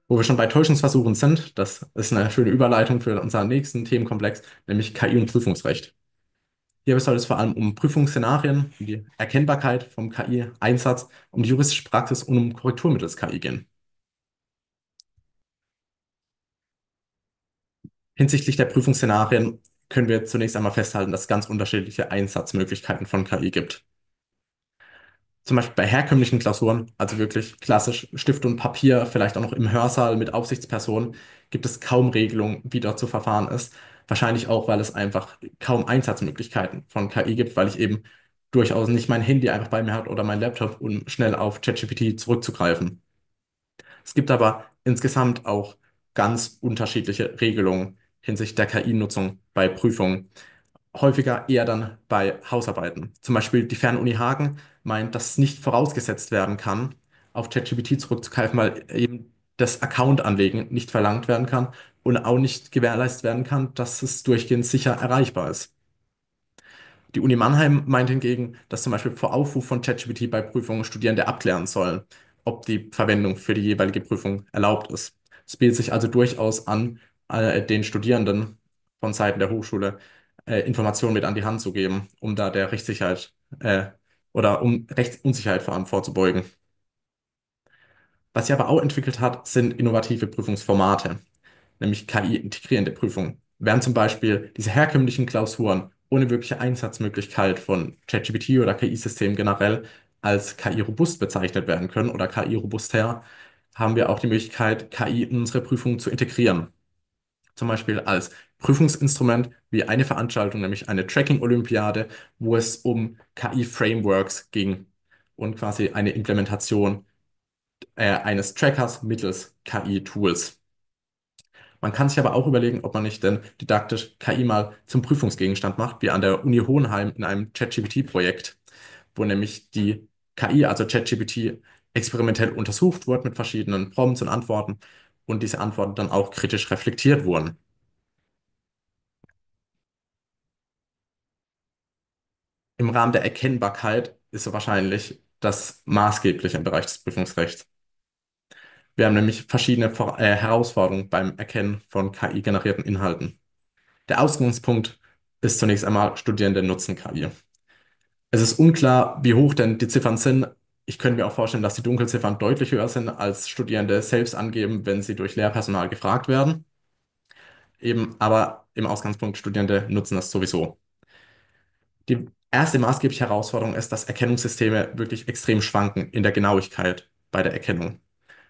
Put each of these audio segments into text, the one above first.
Wo wir schon bei Täuschungsversuchen sind, das ist eine schöne Überleitung für unseren nächsten Themenkomplex, nämlich KI und Prüfungsrecht. Hierbei soll es vor allem um Prüfungsszenarien, um die Erkennbarkeit vom KI-Einsatz, um die juristische Praxis und um Korrektur mittels KI gehen. Hinsichtlich der Prüfungsszenarien können wir zunächst einmal festhalten, dass es ganz unterschiedliche Einsatzmöglichkeiten von KI gibt. Zum Beispiel bei herkömmlichen Klausuren, also wirklich klassisch Stift und Papier, vielleicht auch noch im Hörsaal mit Aufsichtspersonen, gibt es kaum Regelungen, wie dort zu verfahren ist. Wahrscheinlich auch, weil es einfach kaum Einsatzmöglichkeiten von KI gibt, weil ich eben durchaus nicht mein Handy einfach bei mir habe oder mein Laptop, um schnell auf ChatGPT zurückzugreifen. Es gibt aber insgesamt auch ganz unterschiedliche Regelungen hinsichtlich der KI-Nutzung bei Prüfungen, häufiger eher dann bei Hausarbeiten. Zum Beispiel die Fernuni Hagen meint, dass es nicht vorausgesetzt werden kann, auf ChatGPT zurückzugreifen, weil eben das Account-Anlegen nicht verlangt werden kann und auch nicht gewährleistet werden kann, dass es durchgehend sicher erreichbar ist. Die Uni Mannheim meint hingegen, dass zum Beispiel vor Aufruf von ChatGPT bei Prüfungen Studierende abklären sollen, ob die Verwendung für die jeweilige Prüfung erlaubt ist. Es bietet sich also durchaus an, den Studierenden von Seiten der Hochschule Informationen mit an die Hand zu geben, um da der Rechtssicherheit oder um Rechtsunsicherheit vor allem vorzubeugen. Was sie aber auch entwickelt hat, sind innovative Prüfungsformate, nämlich KI-integrierende Prüfungen. Während zum Beispiel diese herkömmlichen Klausuren ohne wirkliche Einsatzmöglichkeit von ChatGPT oder KI-Systemen generell als KI-robust bezeichnet werden können oder KI-robuster, haben wir auch die Möglichkeit, KI in unsere Prüfungen zu integrieren. Zum Beispiel als Prüfungsinstrument wie eine Veranstaltung, nämlich eine Tracking-Olympiade, wo es um KI-Frameworks ging und quasi eine Implementation eines Trackers mittels KI-Tools. Man kann sich aber auch überlegen, ob man nicht denn didaktisch KI mal zum Prüfungsgegenstand macht, wie an der Uni Hohenheim in einem ChatGPT-Projekt, wo nämlich die KI, also ChatGPT, experimentell untersucht wurde mit verschiedenen Prompts und Antworten und diese Antworten dann auch kritisch reflektiert wurden. Im Rahmen der Erkennbarkeit ist so wahrscheinlich das maßgebliche im Bereich des Prüfungsrechts. Wir haben nämlich verschiedene Herausforderungen beim Erkennen von KI-generierten Inhalten. Der Ausgangspunkt ist zunächst einmal, Studierende nutzen KI. Es ist unklar, wie hoch denn die Ziffern sind. Ich könnte mir auch vorstellen, dass die Dunkelziffern deutlich höher sind, als Studierende selbst angeben, wenn sie durch Lehrpersonal gefragt werden. Eben, aber im Ausgangspunkt, Studierende nutzen das sowieso. Die erste maßgebliche Herausforderung ist, dass Erkennungssysteme wirklich extrem schwanken in der Genauigkeit bei der Erkennung.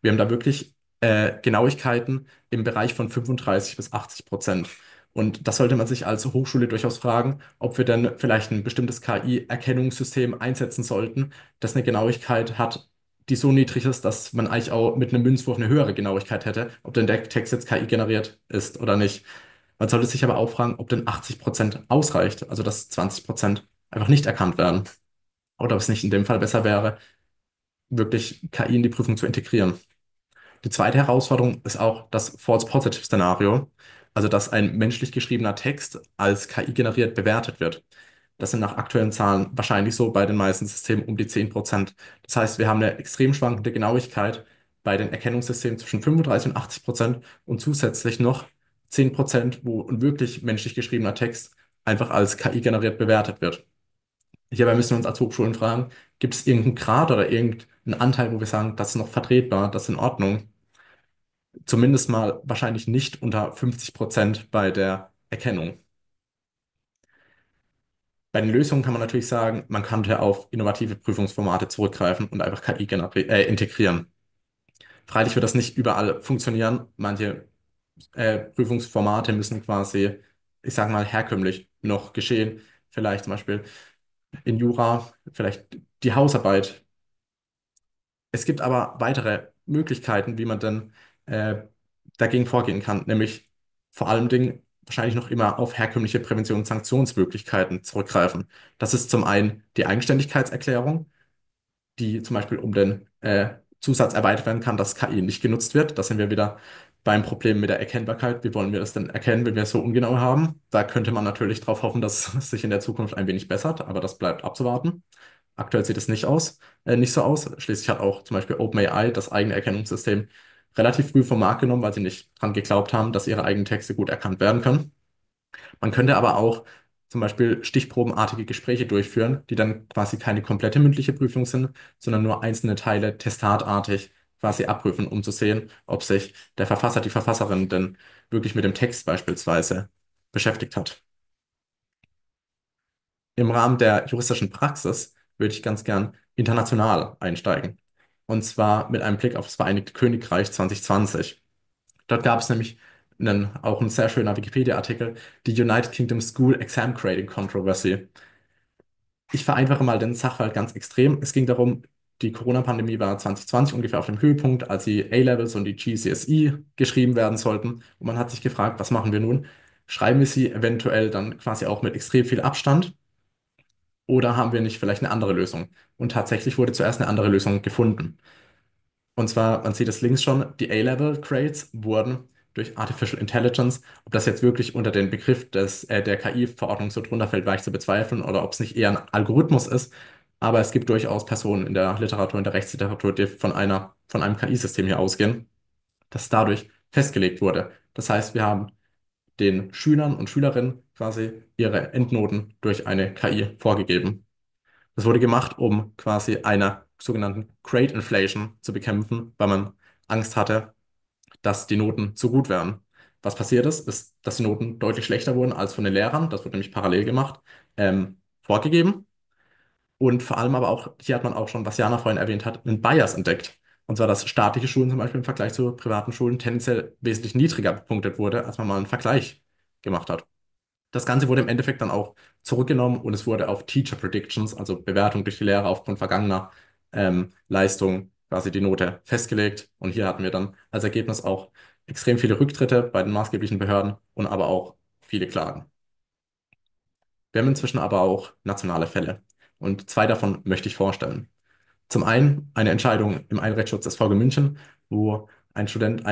Wir haben da wirklich Genauigkeiten im Bereich von 35 bis 80%. Und das sollte man sich als Hochschule durchaus fragen, ob wir denn vielleicht ein bestimmtes KI-Erkennungssystem einsetzen sollten, das eine Genauigkeit hat, die so niedrig ist, dass man eigentlich auch mit einem Münzwurf eine höhere Genauigkeit hätte, ob denn der Text jetzt KI generiert ist oder nicht. Man sollte sich aber auch fragen, ob denn 80% ausreicht, also dass 20% einfach nicht erkannt werden. Oder ob es nicht in dem Fall besser wäre, wirklich KI in die Prüfung zu integrieren. Die zweite Herausforderung ist auch das False-Positive-Szenario, also dass ein menschlich geschriebener Text als KI generiert bewertet wird. Das sind nach aktuellen Zahlen wahrscheinlich so bei den meisten Systemen um die 10%. Das heißt, wir haben eine extrem schwankende Genauigkeit bei den Erkennungssystemen zwischen 35 und 80% und zusätzlich noch 10%, wo ein wirklich menschlich geschriebener Text einfach als KI generiert bewertet wird. Hierbei müssen wir uns als Hochschulen fragen, gibt es irgendeinen Grad oder irgendeinen Anteil, wo wir sagen, das ist noch vertretbar, das ist in Ordnung? Zumindest mal wahrscheinlich nicht unter 50% bei der Erkennung. Bei den Lösungen kann man natürlich sagen, man könnte auf innovative Prüfungsformate zurückgreifen und einfach KI integrieren. Freilich wird das nicht überall funktionieren. Manche Prüfungsformate müssen quasi, ich sage mal, herkömmlich noch geschehen. Vielleicht zum Beispiel in Jura, vielleicht die Hausarbeit. Es gibt aber weitere Möglichkeiten, wie man dann äh, dagegen vorgehen kann, nämlich vor allem Dingen wahrscheinlich noch immer auf herkömmliche Prävention und Sanktionsmöglichkeiten zurückgreifen. Das ist zum einen die Eigenständigkeitserklärung, die zum Beispiel um den Zusatz erweitert werden kann, dass KI nicht genutzt wird. Da sind wir wieder beim Problem mit der Erkennbarkeit. Wie wollen wir das denn erkennen, wenn wir es so ungenau haben? Da könnte man natürlich darauf hoffen, dass es sich in der Zukunft ein wenig bessert, aber das bleibt abzuwarten. Aktuell sieht es nicht so aus. Schließlich hat auch zum Beispiel OpenAI das eigene Erkennungssystem relativ früh vom Markt genommen, weil sie nicht dran geglaubt haben, dass ihre eigenen Texte gut erkannt werden können. Man könnte aber auch zum Beispiel stichprobenartige Gespräche durchführen, die dann quasi keine komplette mündliche Prüfung sind, sondern nur einzelne Teile testatartig quasi abprüfen, um zu sehen, ob sich der Verfasser, die Verfasserin denn wirklich mit dem Text beispielsweise beschäftigt hat. Im Rahmen der juristischen Praxis würde ich ganz gern international einsteigen. Und zwar mit einem Blick auf das Vereinigte Königreich 2020. Dort gab es nämlich auch ein sehr schöner Wikipedia-Artikel, die United Kingdom School Exam Grading Controversy. Ich vereinfache mal den Sachverhalt ganz extrem. Es ging darum, die Corona-Pandemie war 2020 ungefähr auf dem Höhepunkt, als die A-Levels und die GCSE geschrieben werden sollten. Und man hat sich gefragt, was machen wir nun? Schreiben wir sie eventuell dann quasi auch mit extrem viel Abstand oder haben wir nicht vielleicht eine andere Lösung? Und tatsächlich wurde zuerst eine andere Lösung gefunden. Und zwar, man sieht es links schon, die A-Level-Grades wurden durch Artificial Intelligence. Ob das jetzt wirklich unter den Begriff der KI-Verordnung so drunter fällt, war ich zu bezweifeln, oder ob es nicht eher ein Algorithmus ist. Aber es gibt durchaus Personen in der Literatur, in der Rechtsliteratur, die von einem KI-System hier ausgehen, das dadurch festgelegt wurde. Das heißt, wir haben den Schülern und Schülerinnen quasi ihre Endnoten durch eine KI vorgegeben. Das wurde gemacht, um quasi einer sogenannten Grade Inflation zu bekämpfen, weil man Angst hatte, dass die Noten zu gut wären. Was passiert ist, ist, dass die Noten deutlich schlechter wurden als von den Lehrern. Das wurde nämlich parallel gemacht, vorgegeben. Und vor allem aber auch, hier hat man auch schon, was Jana vorhin erwähnt hat, einen Bias entdeckt. Und zwar, dass staatliche Schulen zum Beispiel im Vergleich zu privaten Schulen tendenziell wesentlich niedriger bepunktet wurde, als man mal einen Vergleich gemacht hat. Das Ganze wurde im Endeffekt dann auch zurückgenommen und es wurde auf Teacher Predictions, also Bewertung durch die Lehrer aufgrund vergangener Leistungen, quasi die Note festgelegt. Und hier hatten wir dann als Ergebnis auch extrem viele Rücktritte bei den maßgeblichen Behörden und aber auch viele Klagen. Wir haben inzwischen aber auch nationale Fälle und zwei davon möchte ich vorstellen. Zum einen eine Entscheidung im Einrechtsschutz des VG München, wo ein Student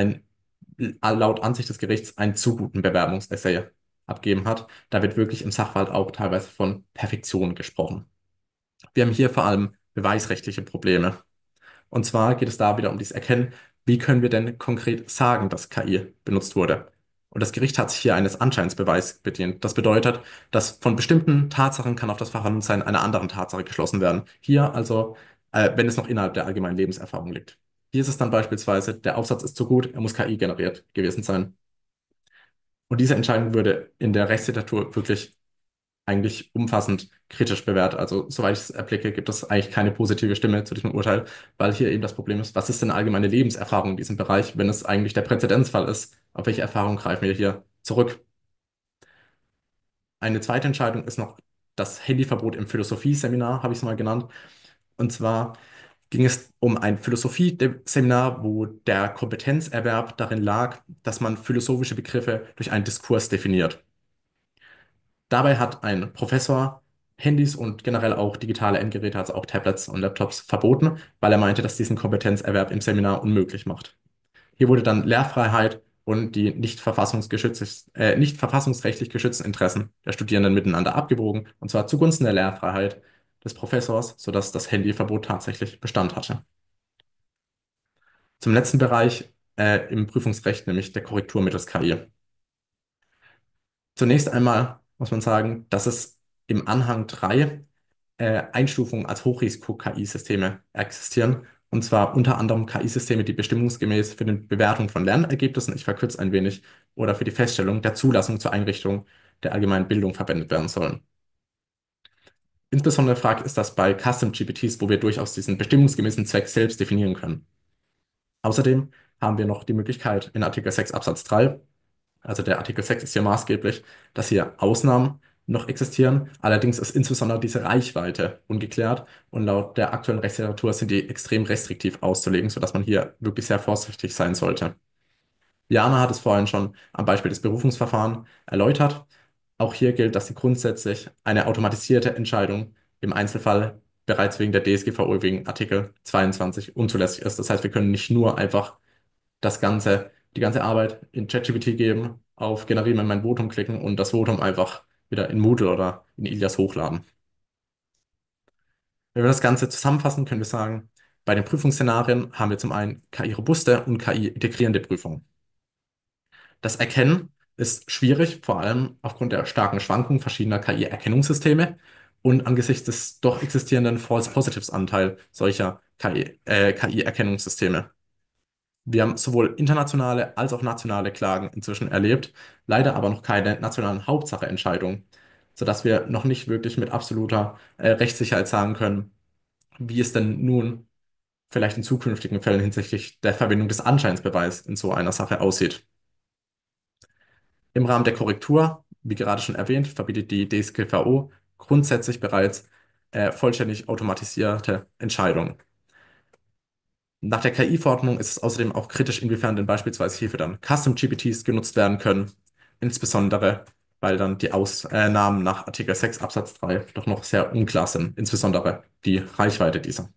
laut Ansicht des Gerichts einen zu guten Bewerbungsessay abgegeben hat. Da wird wirklich im Sachverhalt auch teilweise von Perfektion gesprochen. Wir haben hier vor allem beweisrechtliche Probleme. Und zwar geht es da wieder um dieses Erkennen, wie können wir denn konkret sagen, dass KI benutzt wurde. Und das Gericht hat sich hier eines Anscheinsbeweis bedient. Das bedeutet, dass von bestimmten Tatsachen kann auf das Vorhandensein einer anderen Tatsache geschlossen werden. Hier also, wenn es noch innerhalb der allgemeinen Lebenserfahrung liegt. Hier ist es dann beispielsweise, der Aufsatz ist zu gut, er muss KI generiert gewesen sein. Und diese Entscheidung würde in der Rechtsliteratur wirklich eigentlich umfassend kritisch bewertet. Also, soweit ich es erblicke, gibt es eigentlich keine positive Stimme zu diesem Urteil, weil hier eben das Problem ist, was ist denn allgemeine Lebenserfahrung in diesem Bereich, wenn es eigentlich der Präzedenzfall ist? Auf welche Erfahrung greifen wir hier zurück? Eine zweite Entscheidung ist noch das Handyverbot im Philosophieseminar, habe ich es mal genannt. Und zwar ging es um ein Philosophieseminar, wo der Kompetenzerwerb darin lag, dass man philosophische Begriffe durch einen Diskurs definiert. Dabei hat ein Professor Handys und generell auch digitale Endgeräte, also auch Tablets und Laptops, verboten, weil er meinte, dass diesen Kompetenzerwerb im Seminar unmöglich macht. Hier wurde dann Lehrfreiheit und die nicht verfassungsrechtlich geschützten Interessen der Studierenden miteinander abgewogen, und zwar zugunsten der Lehrfreiheit des Professors, sodass das Handyverbot tatsächlich Bestand hatte. Zum letzten Bereich im Prüfungsrecht, nämlich der Korrektur mittels KI. Zunächst einmal muss man sagen, dass es im Anhang 3 Einstufungen als Hochrisiko-KI-Systeme existieren. Und zwar unter anderem KI-Systeme, die bestimmungsgemäß für die Bewertung von Lernergebnissen, ich verkürze ein wenig, oder für die Feststellung der Zulassung zur Einrichtung der allgemeinen Bildung verwendet werden sollen. Insbesondere fragt ist das bei Custom GPTs, wo wir durchaus diesen bestimmungsgemäßen Zweck selbst definieren können. Außerdem haben wir noch die Möglichkeit in Artikel 6 Absatz 3, also der Artikel 6 ist hier maßgeblich, dass hier Ausnahmen noch existieren. Allerdings ist insbesondere diese Reichweite ungeklärt und laut der aktuellen Rechtsliteratur sind die extrem restriktiv auszulegen, sodass man hier wirklich sehr vorsichtig sein sollte. Jana hat es vorhin schon am Beispiel des Berufungsverfahrens erläutert. Auch hier gilt, dass sie grundsätzlich eine automatisierte Entscheidung im Einzelfall bereits wegen der DSGVO wegen Artikel 22 unzulässig ist. Das heißt, wir können nicht nur einfach die ganze Arbeit in ChatGPT geben, auf Generiere mir mein Votum klicken und das Votum einfach wieder in Moodle oder in Ilias hochladen. Wenn wir das Ganze zusammenfassen, können wir sagen, Bei den Prüfungsszenarien haben wir zum einen KI-robuste und KI-integrierende Prüfungen. Das Erkennen ist schwierig, vor allem aufgrund der starken Schwankungen verschiedener KI-Erkennungssysteme und angesichts des doch existierenden False Positives-Anteil solcher KI-Erkennungssysteme. Wir haben sowohl internationale als auch nationale Klagen inzwischen erlebt, leider aber noch keine nationalen Hauptsacheentscheidungen, sodass wir noch nicht wirklich mit absoluter Rechtssicherheit sagen können, wie es denn nun vielleicht in zukünftigen Fällen hinsichtlich der Verwendung des Anscheinsbeweis in so einer Sache aussieht. Im Rahmen der Korrektur, wie gerade schon erwähnt, verbietet die DSGVO grundsätzlich bereits vollständig automatisierte Entscheidungen. Nach der KI-Verordnung ist es außerdem auch kritisch, inwiefern denn beispielsweise hierfür dann Custom-GPTs genutzt werden können, insbesondere weil dann die Ausnahmen nach Artikel 6 Absatz 3 doch noch sehr unklar sind, insbesondere die Reichweite dieser.